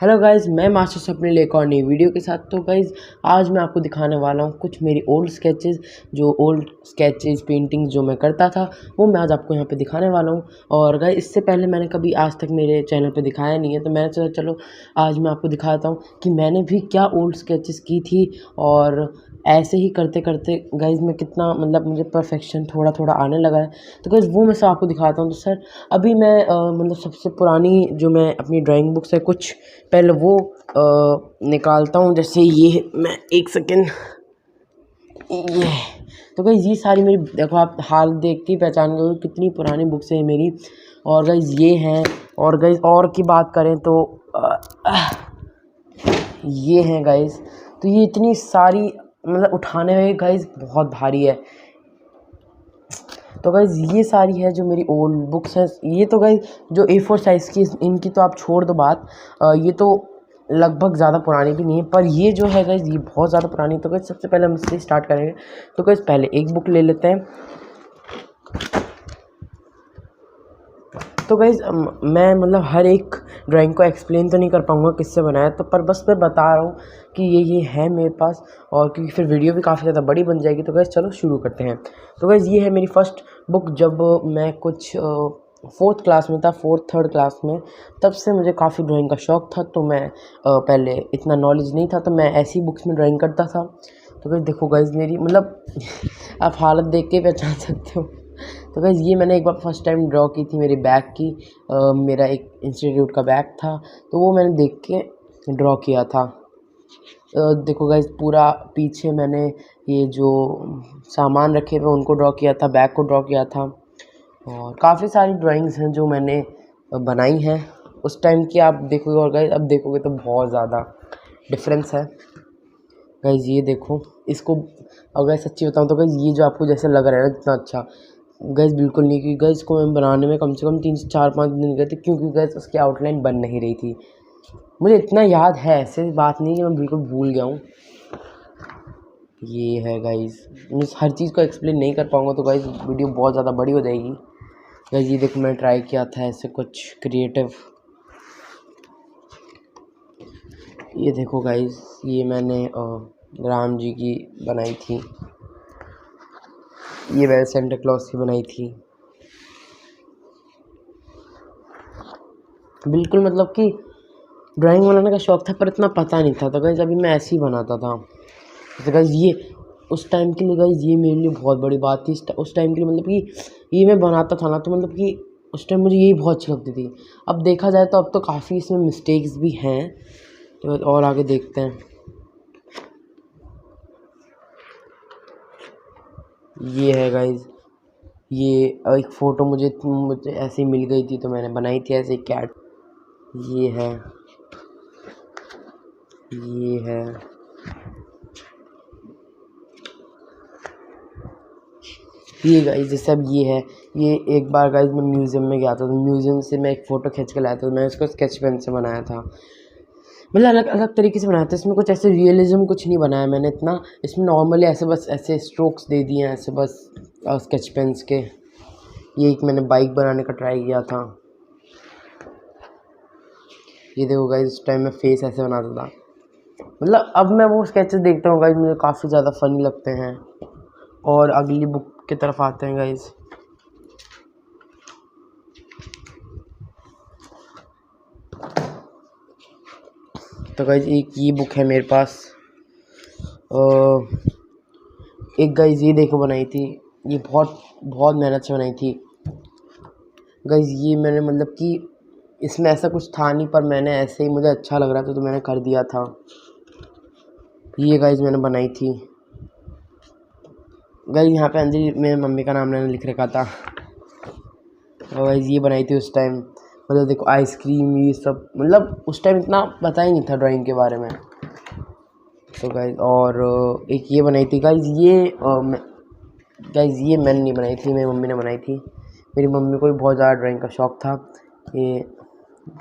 Hello guys, मैं master Swapnil एक और नई वीडियो के साथ। तो गाइज़ आज मैं आपको दिखाने वाला हूँ कुछ मेरी ओल्ड स्केचेस पेंटिंग्स जो मैं करता था, वो मैं आज आपको यहाँ पे दिखाने वाला हूँ। और गाइज़ इससे पहले मैंने कभी आज तक मेरे चैनल पे दिखाया नहीं है, तो मैंने सोचा चलो आज मैं आपको दिखाता हूँ कि मैंने भी क्या ओल्ड स्केचेस की थी। और ऐसे ही करते करते गाइज़ मैं कितना मुझे परफेक्शन थोड़ा थोड़ा आने लगा है। तो गाइज़ वो मैं सब आपको दिखाता हूँ। तो सर अभी मैं सबसे पुरानी जो मैं अपनी ड्राइंग बुक्स है कुछ पहले वो निकालता हूँ। जैसे ये मैं एक सेकेंड, ये तो गाइज़ ये सारी मेरी, देखो आप हाल देख के पहचान गए कितनी पुरानी बुक्स है मेरी। और गाइज़ ये हैं। और गाइज़ और की बात करें तो ये हैं गाइज़। तो ये इतनी सारी उठाने में गाइज़ बहुत भारी है। तो गाइज़ ये सारी है जो मेरी ओल्ड बुक्स हैं। ये तो गाइज़ जो A4 साइज़ की, इनकी तो आप छोड़ दो बात। ये तो लगभग ज़्यादा पुरानी भी नहीं है, पर ये जो है गाइज़ ये बहुत ज़्यादा पुरानी है। तो गाइज़ सबसे पहले हम इससे स्टार्ट करेंगे। तो गाइज़ पहले एक बुक ले लेते हैं। तो गाइज़ मैं हर एक ड्राइंग को एक्सप्लेन तो नहीं कर पाऊँगा किससे बनाया, तो पर बस मैं बता रहा हूँ कि ये है मेरे पास। और क्योंकि फिर वीडियो भी काफ़ी ज़्यादा बड़ी बन जाएगी। तो गाइज़ चलो शुरू करते हैं। तो गाइज़ ये है मेरी फर्स्ट बुक। जब मैं कुछ 4th क्लास में था, 3rd क्लास में, तब से मुझे काफ़ी ड्राइंग का शौक़ था। तो मैं पहले इतना नॉलेज नहीं था, तो मैं ऐसी बुक्स में ड्राइंग करता था। तो गाइज़ देखो गाइज़ मेरी आप हालत देख के पहचान सकते हो। तो गाइज़ ये मैंने एक बार फर्स्ट टाइम ड्रॉ की थी मेरे बैग की। मेरा एक इंस्टीट्यूट का बैग था, तो वो मैंने देख के ड्रॉ किया था। देखो गाइज़ पूरा पीछे मैंने ये जो सामान रखे हुए उनको ड्रॉ किया था, बैग को ड्रॉ किया था। और काफ़ी सारी ड्राइंग्स हैं जो मैंने बनाई हैं उस टाइम की। आप देखोगे और गाइज़ अब देखोगे तो बहुत ज़्यादा डिफरेंस है। गाइज़ ये देखो, इसको अगर सच्ची बताऊँ तो गाइज़ ये जो आपको जैसे लग रहा है ना इतना अच्छा, गाइज़ बिल्कुल नहीं। क्योंकि गाइज़ इसको मैं बनाने में कम से कम 3 से 4-5 दिन गए थे, क्योंकि गाइज़ उसकी आउटलाइन बन नहीं रही थी। मुझे इतना याद है, ऐसे बात नहीं कि मैं बिल्कुल भूल गया हूँ। ये है गाइज़, मैं हर चीज़ को एक्सप्लेन नहीं कर पाऊँगा, तो गाइज़ वीडियो बहुत ज़्यादा बड़ी हो जाएगी। गाइज़ ये देखो मैंने ट्राई किया था ऐसे कुछ क्रिएटिव। ये देखो गाइज़ ये मैंने राम जी की बनाई थी। ये मैंने सेंटा क्लॉज की बनाई थी। बिल्कुल कि ड्राइंग बनाने का शौक़ था, पर इतना पता नहीं था। तो गाइज़ अभी मैं ऐसे ही बनाता था। तो गाइज़ ये उस टाइम के लिए गाइज़ ये मेरे लिए बहुत बड़ी बात थी। उस टाइम के लिए कि ये मैं बनाता था ना, तो कि उस टाइम मुझे यही बहुत अच्छी लगती थी। अब देखा जाए तो अब तो काफ़ी इसमें मिस्टेक्स भी हैं। तो और आगे देखते हैं। ये है गाइज़, ये एक फ़ोटो मुझे ऐसे ही मिल गई थी, तो मैंने बनाई थी ऐसे कैट। ये है, ये है, ये गाइज़ जैसे अब ये है। ये एक बार गाइज़ मैं म्यूज़ियम में गया था, तो म्यूज़ियम से मैं एक फ़ोटो खींच के लाया था। तो मैंने इसको स्केच पेन से बनाया था। अलग अलग तरीके से बनाया था। इसमें कुछ ऐसे रियलिज़्म कुछ नहीं बनाया मैंने इतना। इसमें नॉर्मली ऐसे बस ऐसे स्ट्रोक्स दे दिए हैं ऐसे बस स्केच पेन्स के। ये एक मैंने बाइक बनाने का ट्राई किया था। ये देखो गाइज़ उस टाइम मैं फेस ऐसे बनाता था। अब मैं वो स्केचेस देखता हूँ गाइज़, मुझे काफ़ी ज़्यादा फ़नी लगते हैं। और अगली बुक की तरफ आते हैं गाइज़। तो गाइज़ एक ये बुक है मेरे पास। एक गाइज़ ये देखो बनाई थी। ये बहुत बहुत मेहनत से बनाई थी गाइज़। ये मैंने कि इसमें ऐसा कुछ था नहीं, पर मैंने ऐसे ही मुझे अच्छा लग रहा था तो मैंने कर दिया था। ये गाइज़ मैंने बनाई थी। गाइज़ यहाँ पे अंजलि मेरी मम्मी का नाम मैंने लिख रखा था। और गाइज़ ये बनाई थी उस टाइम। देखो आइसक्रीम ये सब, उस टाइम इतना पता ही नहीं था ड्राइंग के बारे में। तो गाइज़ और एक ये बनाई थी गाइज़। ये मैंने नहीं बनाई थी, मेरी मम्मी ने बनाई थी। मेरी मम्मी को भी बहुत ज़्यादा ड्राइंग का शौक़ था। ये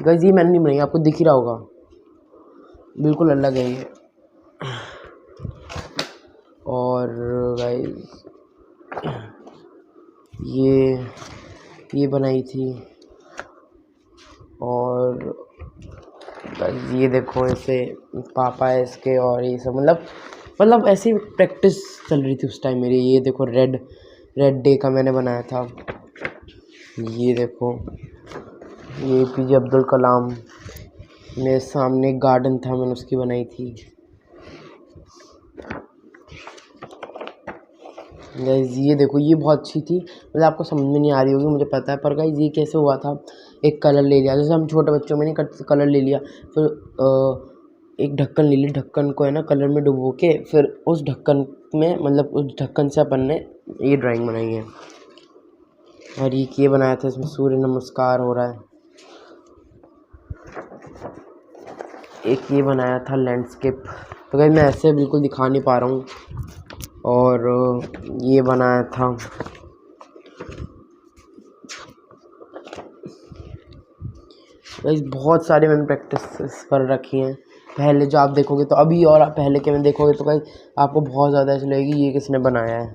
गाइज़ ये मैंने नहीं बनाई, आपको दिख ही रहा होगा, बिल्कुल अलग है ये। और गाइज़ ये बनाई थी। और गाइस ये देखो ऐसे पापा है इसके और ये सब मतलब ऐसी प्रैक्टिस चल रही थी उस टाइम मेरी। ये देखो रेड डे का मैंने बनाया था। ये देखो ये APJ अब्दुल कलाम, मेरे सामने एक गार्डन था, मैंने उसकी बनाई थी। गाइस ये देखो ये बहुत अच्छी थी, मतलब आपको समझ में नहीं आ रही होगी मुझे पता है, पर गाइस ये कैसे हुआ था, एक कलर ले लिया, जैसे हम छोटे बच्चों में नहीं करते, कलर ले लिया, फिर एक ढक्कन ले लिया, ढक्कन को है ना कलर में डुबो के, फिर उस ढक्कन में मतलब उस ढक्कन से अपन ने ये ड्राइंग बनाई है। और ये बनाया था, इसमें सूर्य नमस्कार हो रहा है। एक ये बनाया था लैंडस्केप, तो गाइस मैं ऐसे बिल्कुल दिखा नहीं पा रहा हूँ। और ये बनाया था गाइस, बहुत सारे मैंने प्रैक्टिस कर रखी हैं। पहले जो आप देखोगे तो अभी, और आप पहले के में देखोगे तो गाइस आपको बहुत ज़्यादा ऐसे लगेगी ये किसने बनाया है।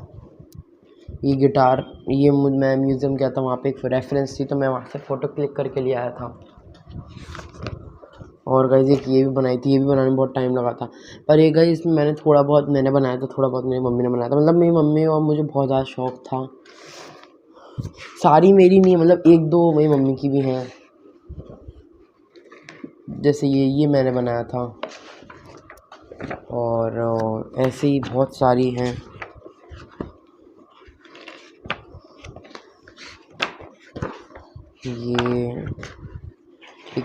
ये गिटार, ये मैं म्यूज़ियम गया था, वहाँ पे एक रेफरेंस थी तो मैं वहाँ से फ़ोटो क्लिक करके ले आया था। और गाइस एक ये भी बनाई थी, ये भी बनाने में बहुत टाइम लगा था, पर ये गाइस इसमें मैंने थोड़ा बहुत मैंने बनाया था, थोड़ा बहुत मेरी मम्मी ने बनाया था। मतलब मेरी मम्मी और मुझे बहुत ज़्यादा शौक़ था, सारी मेरी नहीं, मतलब एक दो मेरी मम्मी की भी हैं। जैसे ये मैंने बनाया था, और ऐसे ही बहुत सारी हैं।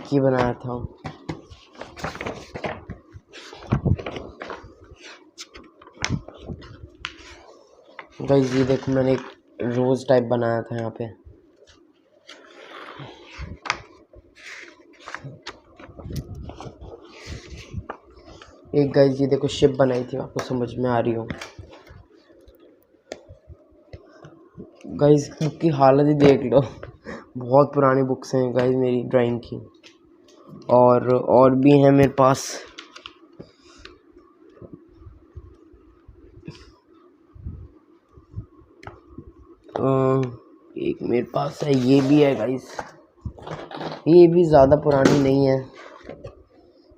ये बनाया था। गाइस ये देखो मैंने एक रोज़ टाइप बनाया था यहाँ पे। एक गाइस ये देखो शिप बनाई थी, आपको समझ में आ रही हो। गाइस बुक की हालत ही देख लो, बहुत पुरानी बुक्स हैं गाइस मेरी ड्राइंग की। और भी हैं मेरे पास। एक मेरे पास है, ये भी है गाइस, ये भी ज़्यादा पुरानी नहीं है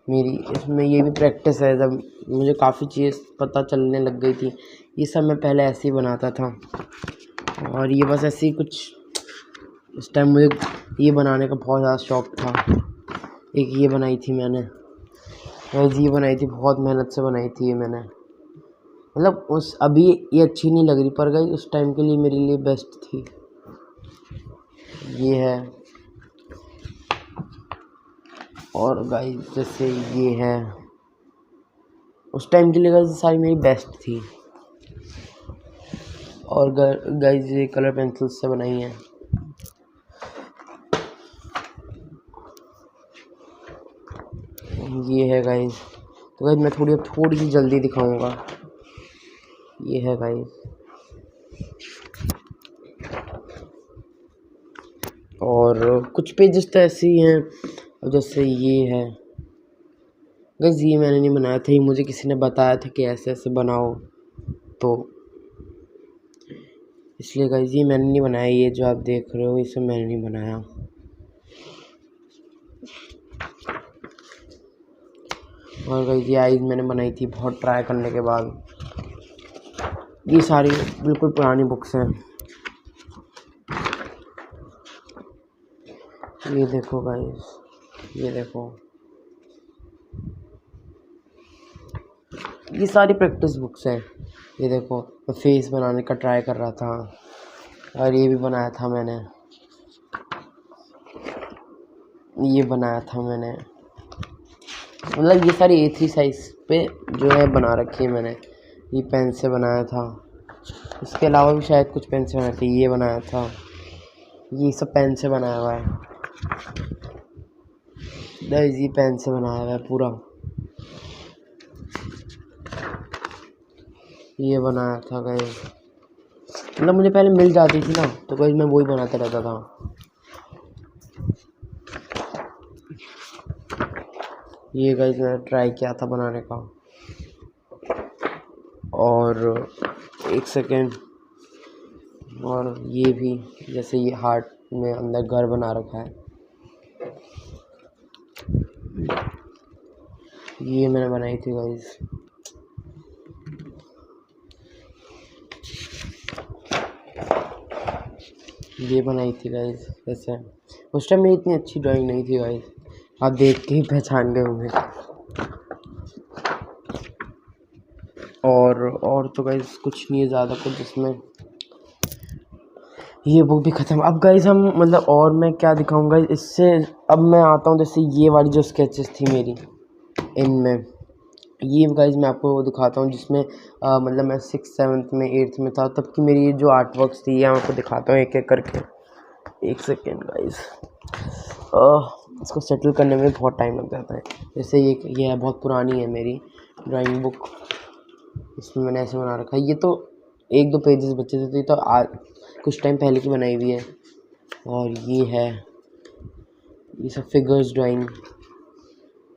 मेरी, इसमें ये भी प्रैक्टिस है, जब मुझे काफ़ी चीज़ पता चलने लग गई थी। ये सब मैं पहले ऐसे ही बनाता था, और ये बस ऐसे ही कुछ, उस टाइम मुझे ये बनाने का बहुत ज़्यादा शौक़ था। एक ये बनाई थी मैंने, ये बनाई थी, बहुत मेहनत से बनाई थी ये मैंने, मतलब अभी ये अच्छी नहीं लग रही, पर गाइस उस टाइम के लिए मेरे लिए बेस्ट थी। ये है, और गाइस जैसे ये है, उस टाइम के लिए गाइस सारी मेरी बेस्ट थी। और गाइस ये कलर पेंसिल से बनाई है। ये है गाइस, तो गाइस मैं थोड़ी सी जल्दी दिखाऊंगा। ये है गाइस, और कुछ पेजेस तो ऐसे ही हैं, जैसे ये है गाइस, ये मैंने नहीं बनाया था, ये मुझे किसी ने बताया था कि ऐसे ऐसे बनाओ, तो इसलिए गाइस ये मैंने नहीं बनाया। ये जो आप देख रहे हो इसे मैंने नहीं बनाया। और गाइस ये आइज़ मैंने बनाई थी बहुत ट्राई करने के बाद। ये सारी बिल्कुल पुरानी बुक्स हैं। ये देखो गाइस, ये देखो, ये सारी प्रैक्टिस बुक्स हैं। ये देखो मैं फेस बनाने का ट्राई कर रहा था, और ये भी बनाया था मैंने, ये बनाया था मैंने, मतलब ये सारी A3 साइज़ पे जो है बना रखी है मैंने। ये पेन से बनाया था, इसके अलावा भी शायद कुछ पेन से बनाए थे। ये बनाया था, ये सब पेन से बनाया हुआ है गाइस, ये पेन से बनाया हुआ है पूरा। ये बनाया था गाइस, मतलब मुझे पहले मिल जाती थी ना, तो गाइस मैं वही बनाता रहता था। ये गाइस मैंने ट्राई किया था बनाने का। और एक सेकेंड, और ये भी, जैसे ये हार्ट में अंदर घर बना रखा है। ये मैंने बनाई थी गाइस। ये बनाई थी गाइस। वैसे उस टाइम मेरी इतनी अच्छी ड्राइंग नहीं थी गाइस, आप देख के ही पहचान गए होंगे। और तो गाइस कुछ नहीं है ज़्यादा कुछ इसमें। ये बुक भी ख़त्म। अब गाइस हम मतलब और मैं क्या दिखाऊंगा इससे। अब मैं आता हूँ जैसे ये वाली जो स्केचेस थी मेरी इनमें, ये गाइस मैं आपको दिखाता हूँ जिसमें मतलब मैं 6th 7th में 8th में था तब की मेरी जो आर्ट वर्क्स थी, ये मैं आपको दिखाता हूँ एक एक करके। एक सेकेंड गाइस, इसको सेटल करने में बहुत टाइम लग जाता है। जैसे ये है, बहुत पुरानी है मेरी ड्राइंग बुक। इसमें मैंने ऐसे बना रखा है। ये तो 1-2 पेजेस बचे थे, तो ये तो आज कुछ टाइम पहले की बनाई हुई है। और ये है, ये सब फिगर्स ड्राइंग।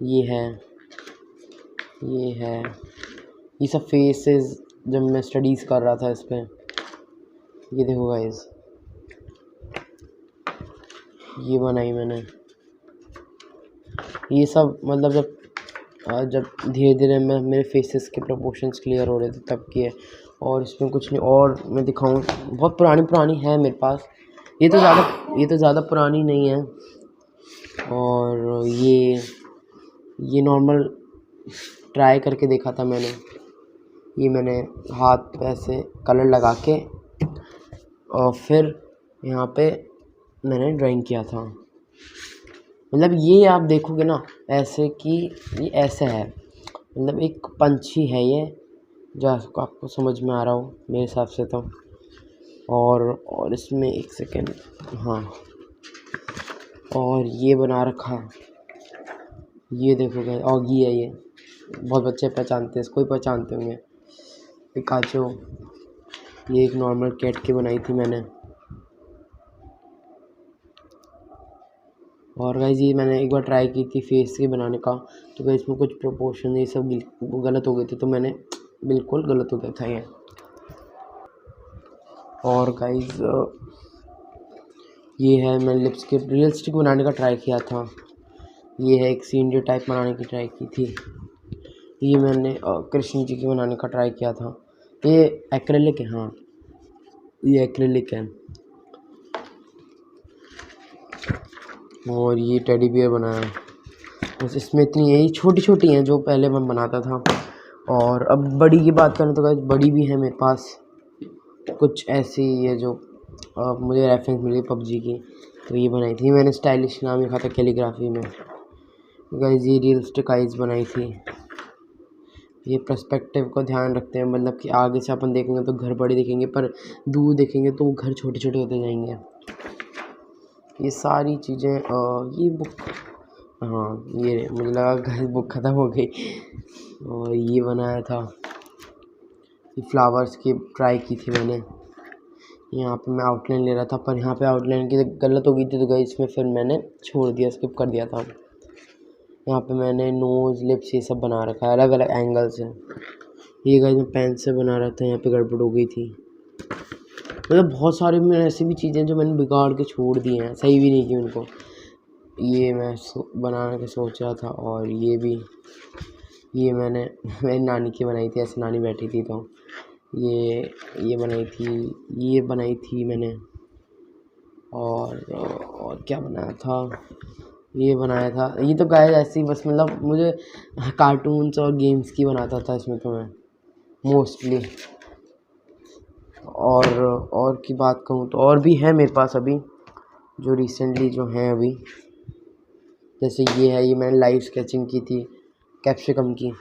ये है, ये सब फेसेस जब मैं स्टडीज़ कर रहा था इस पर। ये देखो गाइस, ये बनाई मैंने। ये सब मतलब जब धीरे धीरे मैं मेरे फेसेस के प्रोपोर्शंस क्लियर हो रहे थे तब की है। और इसमें कुछ नहीं, और मैं दिखाऊं, बहुत पुरानी है मेरे पास। ये तो ज़्यादा पुरानी नहीं है। और ये नॉर्मल ट्राई करके देखा था मैंने। ये मैंने हाथ पे ऐसे कलर लगा के और फिर यहाँ पे मैंने ड्राइंग किया था। मतलब ये आप देखोगे ना ऐसे कि ये ऐसे है, मतलब एक पंछी है ये, जो आपको समझ में आ रहा हो मेरे हिसाब से तो। और इसमें एक सेकेंड, हाँ, और ये बना रखा, ये देखोगे ऑगी है ये, बहुत बच्चे पहचानते हैं इसको, ही पहचानते होंगे, पिकाचो। ये एक नॉर्मल कैट की बनाई थी मैंने। और गाइस ये मैंने एक बार ट्राई की थी फेस के बनाने का, तो गाइस इसमें कुछ प्रोपोर्शन ये सब गलत हो गए थे, तो मैंने बिल्कुल गलत हो गया था ये। और गाइस ये है, मैंने लिप्स के रियलिस्टिक बनाने का ट्राई किया था। ये है, एक सीनरी टाइप बनाने की ट्राई की थी। ये मैंने कृष्ण जी की बनाने का ट्राई किया था। ये एक्रेलिक है, हाँ ये एक्रेलिक है। और ये टेडी बियर बनाया, बस इसमें इतनी यही छोटी छोटी हैं जो पहले मैं बनाता था। और अब बड़ी की बात करें तो गाइस बड़ी भी है मेरे पास कुछ ऐसी है जो मुझे रेफरेंस मिली पबजी की, तो ये बनाई थी मैंने। स्टाइलिश नाम लिखा था कैलीग्राफी में। गाइस ये रियलिस्टिक आइज बनाई थी। ये पर्सपेक्टिव को ध्यान रखते हैं, मतलब कि आगे से अपन देखेंगे तो घर बड़े दिखेंगे, पर दूर देखेंगे तो घर छोटे छोटे होते जाएंगे। ये सारी चीज़ें ये बुक, हाँ ये मुझे लगा घर बुक ख़त्म हो गई। और ये बनाया था, ये फ्लावर्स की ट्राई की थी मैंने। यहाँ पे मैं आउटलाइन ले रहा था, पर यहाँ पे आउटलाइन की गलत हो गई थी, तो गई इसमें फिर मैंने छोड़ दिया, स्किप कर दिया था। यहाँ पे मैंने नोज़ लिप्स ये सब बना रखा है अलग अलग एंगल से। ये गाइस मैं पेन से बना रहा था, यहाँ पे गड़बड़ हो गई थी। मतलब बहुत सारी में ऐसी भी चीज़ें जो मैंने बिगाड़ के छोड़ दी हैं, सही भी नहीं की उनको। ये मैं बनाने का सोच रहा था। और ये भी, ये मैंने मेरी नानी की बनाई थी, ऐसे नानी बैठी थी तो ये बनाई थी मैंने। और क्या बनाया था, ये बनाया था। ये तो गाइस ऐसे ही बस, मतलब मुझे कार्टून्स और गेम्स की बनाता था इसमें तो मैं मोस्टली। और की बात कहूँ तो और भी है मेरे पास अभी, जो रिसेंटली जो हैं अभी। जैसे ये है, ये मैंने लाइव स्केचिंग की थी कैप्सिकम की।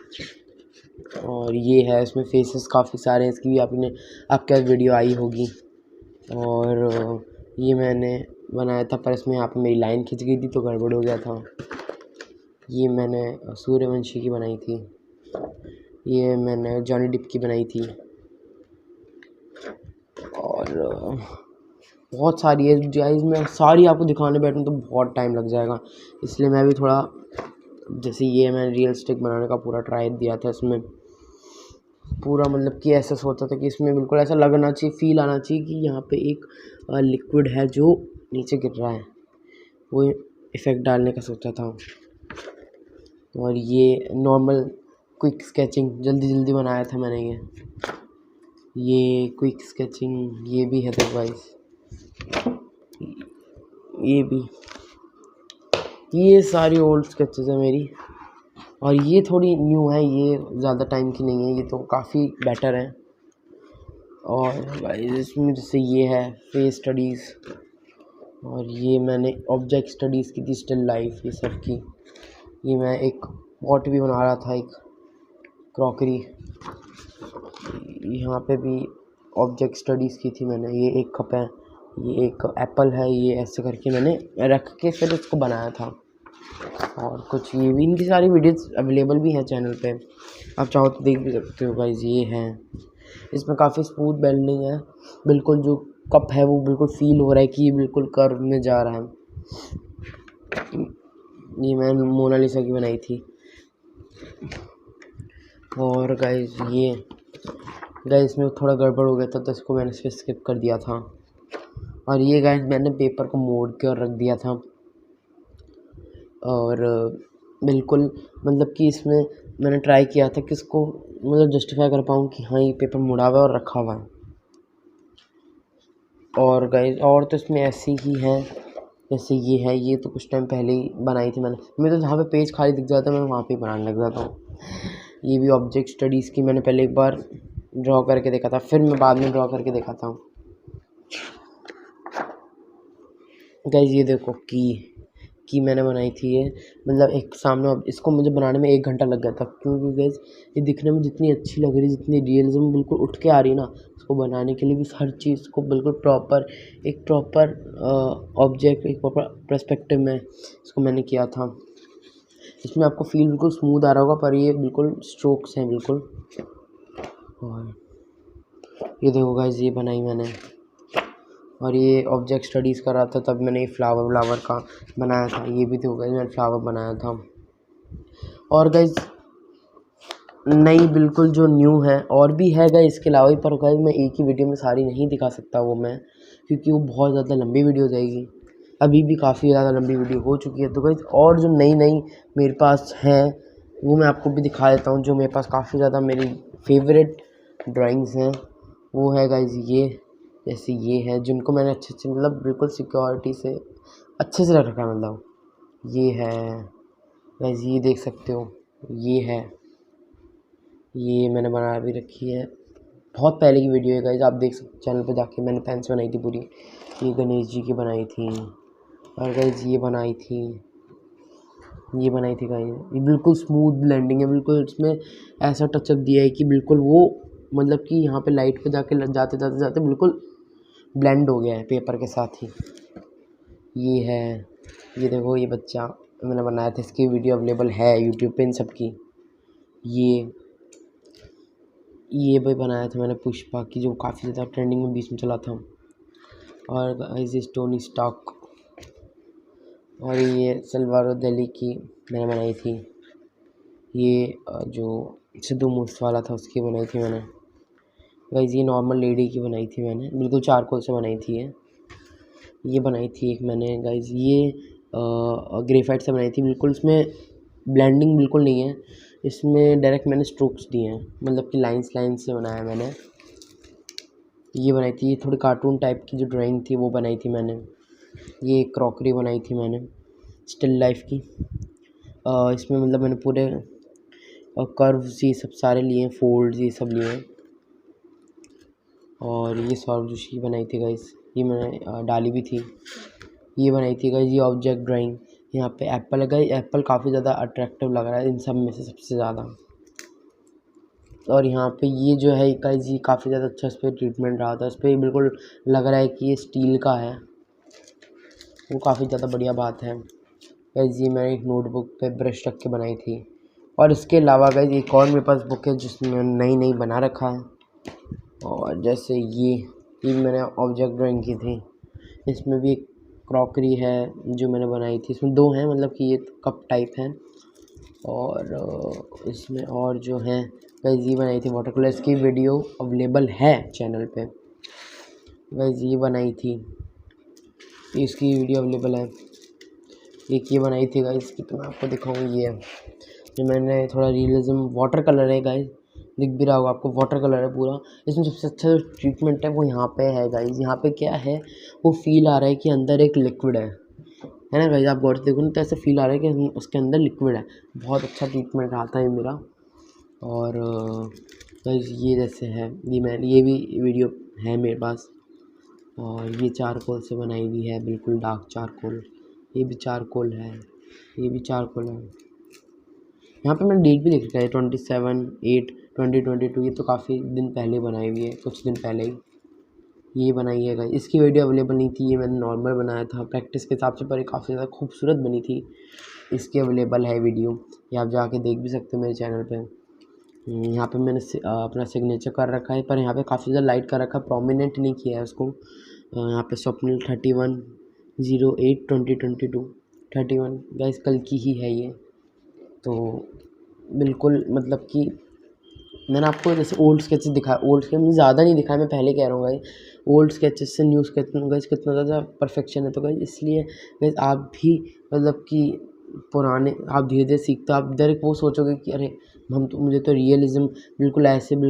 और ये है, इसमें फेसेस काफ़ी सारे हैं, इसकी भी आपके पास वीडियो आई होगी। और ये मैंने बनाया था, पर इसमें यहाँ पे मेरी लाइन खिंच गई थी तो गड़बड़ हो गया था। ये मैंने सूर्यवंशी की बनाई थी। ये मैंने जॉनी डिप की बनाई थी। और बहुत सारी है गाइस, मैं सारी आपको दिखाने बैठूँ तो बहुत टाइम लग जाएगा, इसलिए मैं भी थोड़ा, जैसे ये मैंने रियलिस्टिक बनाने का पूरा ट्राई दिया था। इसमें पूरा मतलब कि ऐसा सोचा था कि इसमें बिल्कुल ऐसा लगना चाहिए, फील आना चाहिए कि यहाँ पे एक लिक्विड है जो नीचे गिर रहा है, वो इफ़ेक्ट डालने का सोचा था। और ये नॉर्मल क्विक स्केचिंग जल्दी जल्दी बनाया था मैंने ये क्विक स्केचिंग ये भी है तो गाइस, ये भी, ये सारी ओल्ड स्केचेस है मेरी। और ये थोड़ी न्यू है, ये ज़्यादा टाइम की नहीं है, ये तो काफ़ी बेटर है। और गाइस इसमें जैसे ये है फेस स्टडीज़, और ये मैंने ऑब्जेक्ट स्टडीज़ की थी, स्टिल लाइफ ये सब की। ये मैं एक पॉट भी बना रहा था, एक क्रॉकरी, यहाँ पे भी ऑब्जेक्ट स्टडीज़ की थी मैंने। ये एक कप है, ये एक एप्पल है, ये ऐसे करके मैंने रख के फिर इसको बनाया था। और कुछ ये भी, इनकी सारी वीडियोस अवेलेबल भी हैं चैनल पे, आप चाहो तो देख भी सकते हो गाइस। ये है, इसमें काफ़ी स्मूथ बेंडिंग है, बिल्कुल जो कप है वो बिल्कुल फील हो रहा है कि ये बिल्कुल कर्व में जा रहा है। ये मैंने मोनालिसा की बनाई थी। और गाइस ये इसमें थोड़ा गड़बड़ हो गया था तो इसको मैंने स्किप कर दिया था। और ये गाइस मैंने पेपर को मोड़ के और रख दिया था, और बिल्कुल मतलब कि इसमें मैंने ट्राई किया था कि इसको मतलब जस्टिफाई कर पाऊँ कि हाँ ये पेपर मुड़ा हुआ है और रखा हुआ है। और गाइस और तो इसमें ऐसी ही है, जैसे ये है, ये तो कुछ टाइम पहले ही बनाई थी मैंने। मैं तो जहाँ पे पेज खाली दिख जाता है मैं वहाँ पे ही बनाने लग जाता हूँ। ये भी ऑब्जेक्ट स्टडीज़ की मैंने पहले एक बार ड्रॉ करके देखा था, फिर मैं बाद में ड्रॉ करके देखा था। गाइस ये देखो की मैंने बनाई थी, ये मतलब एक सामने, इसको मुझे बनाने में 1 घंटा लग गया था, क्योंकि गाइस ये दिखने में जितनी अच्छी लग रही है, जितनी रियलिज्म बिल्कुल उठ के आ रही है ना, इसको बनाने के लिए भी हर चीज़ को बिल्कुल प्रॉपर ऑब्जेक्ट, एक प्रॉपर पर्सपेक्टिव में इसको मैंने किया था। इसमें आपको फील बिल्कुल स्मूथ आ रहा होगा, पर ये बिल्कुल स्ट्रोक्स हैं बिल्कुल। और ये देखो गाइस ये बनाई मैंने, और ये ऑब्जेक्ट स्टडीज़ कर रहा था तब मैंने ये फ्लावर का बनाया था। ये भी तो गाइस मैंने फ्लावर बनाया था। और गाइस नई बिल्कुल जो न्यू है और भी है गाइस इसके अलावा ही, पर गाइस मैं एक ही वीडियो में सारी नहीं दिखा सकता वो मैं, क्योंकि वो बहुत ज़्यादा लंबी वीडियो हो जाएगी। अभी भी काफ़ी ज़्यादा लंबी वीडियो हो चुकी है। तो गाइस और जो नई मेरे पास हैं वो मैं आपको भी दिखा देता हूँ, जो मेरे पास काफ़ी ज़्यादा मेरी फेवरेट ड्राइंग्स हैं। वो है गाइस ये, जैसे ये है, जिनको मैंने अच्छे से मतलब बिल्कुल सिक्योरिटी से अच्छे से रख रखा है। मतलब ये है गाइस, ये देख सकते हो, ये है, ये मैंने बना भी रखी है, बहुत पहले की वीडियो है गाइस, आप देख सकते चैनल पे जाके। मैंने पेन से बनाई थी पूरी, ये गणेश जी की बनाई थी। और गाइस ये बनाई थी गाइस, ये बिल्कुल स्मूथ ब्लेंडिंग है, बिल्कुल इसमें ऐसा टचअप दिया है कि बिल्कुल वो मतलब कि यहाँ पे लाइट पे जाके जाते बिल्कुल ब्लेंड हो गया है पेपर के साथ ही। ये है, ये देखो, ये बच्चा मैंने बनाया था, इसकी वीडियो अवेलेबल है यूट्यूब पे इन सब की। ये भी बनाया था मैंने पुष्पा की, जो काफ़ी ज़्यादा ट्रेंडिंग में बीच में चला था। और गाइस ये टोनी स्टार्क, और ये सलवार दिल्ली की मैंने बनाई थी। ये जो सिद्धू मूसेवाला था उसकी बनाई थी मैंने। गाइस ये नॉर्मल लेडी की बनाई थी मैंने, बिल्कुल चारकोल से बनाई थी ये बनाई थी एक मैंने गाइस, ये ग्रेफाइट से बनाई थी। बिल्कुल इसमें ब्लेंडिंग बिल्कुल नहीं है, इसमें डायरेक्ट मैंने स्ट्रोक्स दिए हैं, मतलब कि लाइंस से बनाया मैंने। ये बनाई थी, ये थोड़ी कार्टून टाइप की जो ड्राइंग थी वो बनाई थी मैंने। ये क्रॉकरी बनाई थी मैंने स्टिल लाइफ की। इसमें मतलब मैंने पूरे कर्व्स ये सब सारे लिए, फोल्ड्स ये सब लिए। और ये सौरभ जोशी की बनाई थी गाइस, ये मैंने डाली भी थी। ये बनाई थी गाइस ये ऑब्जेक्ट ड्राइंग। यहाँ पे एप्पल है गाइस, एप्पल काफ़ी ज़्यादा अट्रैक्टिव लग रहा है इन सब में से सबसे ज़्यादा। और यहाँ पे ये जो है गाइस, ये काफ़ी ज़्यादा अच्छा इस पर ट्रीटमेंट रहा था, इस पर बिल्कुल लग रहा है कि ये स्टील का है, वो काफ़ी ज़्यादा बढ़िया बात है गाइस। ये मैंने एक नोटबुक पे ब्रश रख के बनाई थी। और इसके अलावा गाइस एक और मेरे पास बुक है जिसमें नई बना रखा है। और जैसे ये मैंने ऑब्जेक्ट ड्राइंग की थी, इसमें भी एक क्रॉकरी है जो मैंने बनाई थी। इसमें 2 हैं, मतलब कि ये कप टाइप हैं। और इसमें और जो हैं गाइस, ये बनाई थी वाटर कलर्स की, वीडियो अवेलेबल है चैनल पे गाइस। ये बनाई थी, इसकी वीडियो अवेलेबल है। एक ये बनाई थी गाइस, कि तो मैं आपको दिखाऊँ, ये ये मैंने थोड़ा रियलिज्म वाटर कलर है गाइस, दिख भी रहा होगा आपको, वाटर कलर है पूरा। इसमें सबसे अच्छा जो ट्रीटमेंट है वो यहाँ पे है गाइस। यहाँ पे क्या है, वो फील आ रहा है कि अंदर एक लिक्विड है ना गाइस। आप गौर से देखो ना तो ऐसा फील आ रहा है कि उसके अंदर लिक्विड है। बहुत अच्छा ट्रीटमेंट आता है मेरा। और गाइस ये जैसे है, ये भी वीडियो है मेरे पास। और ये चारकोल से बनाई हुई है, बिल्कुल डार्क चारकोल। ये भी चारकोल है, ये भी चारकोल है। यहाँ पे मैंने डेट भी लिख रखा है 27/8/2022। ये तो काफ़ी दिन पहले बनाई हुई है, कुछ दिन पहले ही ये बनाई है गाइस। इसकी वीडियो अवेलेबल नहीं थी, ये मैंने नॉर्मल बनाया था प्रैक्टिस के हिसाब से, पर ये काफ़ी ज़्यादा खूबसूरत बनी थी। इसकी अवेलेबल है वीडियो, ये आप जाके देख भी सकते हो मेरे चैनल पे। यहाँ पे मैंने अपना सिग्नेचर कर रखा है, पर यहाँ पे काफ़ी ज़्यादा लाइट कर रखा है, प्रोमिनेंट नहीं किया है उसको। यहाँ पे स्वप्निल 31/08/2022 31 गाइस कल की ही है ये। तो बिल्कुल मतलब कि मैंने आपको जैसे ओल्ड स्केचेस दिखाया, ओल्ड स्केच में ज़्यादा नहीं दिखाया, मैं पहले कह रहा हूँ गाइस। ओल्ड स्केचेस से न्यू स्केच में गाइस कितना ज़्यादा परफेक्शन है। तो गाइस इसलिए गाइस आप भी मतलब कि पुराने आप धीरे-धीरे सीखते हो, आप डायरेक्ट वो सोचोगे कि अरे मुझे तो रियलिज़्म बिल्कुल ऐसे वो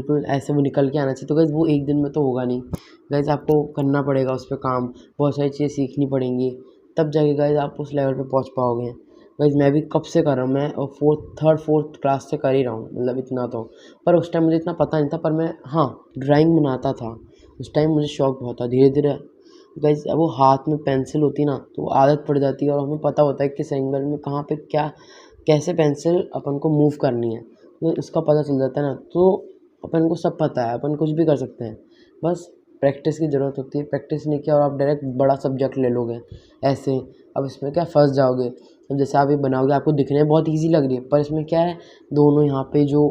निकल के आना चाहिए। तो गाइस वो एक दिन में तो होगा नहीं गाइस, आपको करना पड़ेगा उस पे काम, बहुत सारी चीज़ें सीखनी पड़ेंगी, तब जाके गाइस आप उस लेवल पे पहुँच पाओगे। गाइस मैं भी कब से कर रहा हूँ, मैं थर्ड फोर्थ क्लास से कर ही रहा हूँ, मतलब इतना तो। पर उस टाइम मुझे इतना पता नहीं था, पर मैं हाँ ड्राइंग बनाता था उस टाइम, मुझे शौक बहुत था। धीरे धीरे गाइस अब वो हाथ में पेंसिल होती ना तो आदत पड़ जाती है, और हमें पता होता है किस एंगल में कहाँ पे क्या कैसे पेंसिल अपन को मूव करनी है, तो उसका पता चल जाता है ना। तो अपन को सब पता है, अपन कुछ भी कर सकते हैं, बस प्रैक्टिस की ज़रूरत होती है। प्रैक्टिस नहीं किया और आप डायरेक्ट बड़ा सब्जेक्ट ले लोगे ऐसे, अब इसमें क्या फंस जाओगे। अब जैसे आप ये बनाओगे, आपको दिखने में बहुत ईजी लग रही है, पर इसमें क्या है, दोनों यहाँ पे जो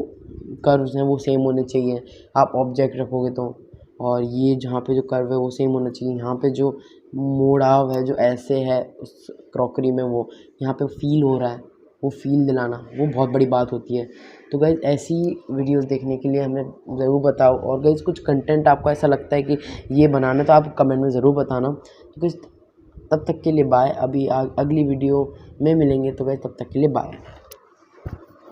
कर्व्स हैं वो सेम होने चाहिए, आप ऑब्जेक्ट रखोगे तो। और ये जहाँ पे जो कर्व है वो सेम होना चाहिए। यहाँ पे जो मोड़ाव है जो ऐसे है उस क्रॉकरी में, वो यहाँ पे फील हो रहा है, वो फील दिलाना वो बहुत बड़ी बात होती है। तो गाइज़ ऐसी वीडियोस देखने के लिए हमें ज़रूर बताओ, और गाइज़ कुछ कंटेंट आपको ऐसा लगता है कि ये बनाना, तो आप कमेंट में ज़रूर बताना। तो गाइज़ तब तक के लिए बाय। अभी अगली वीडियो में मिलेंगे, तो गाइज़ तब तक के लिए बाय।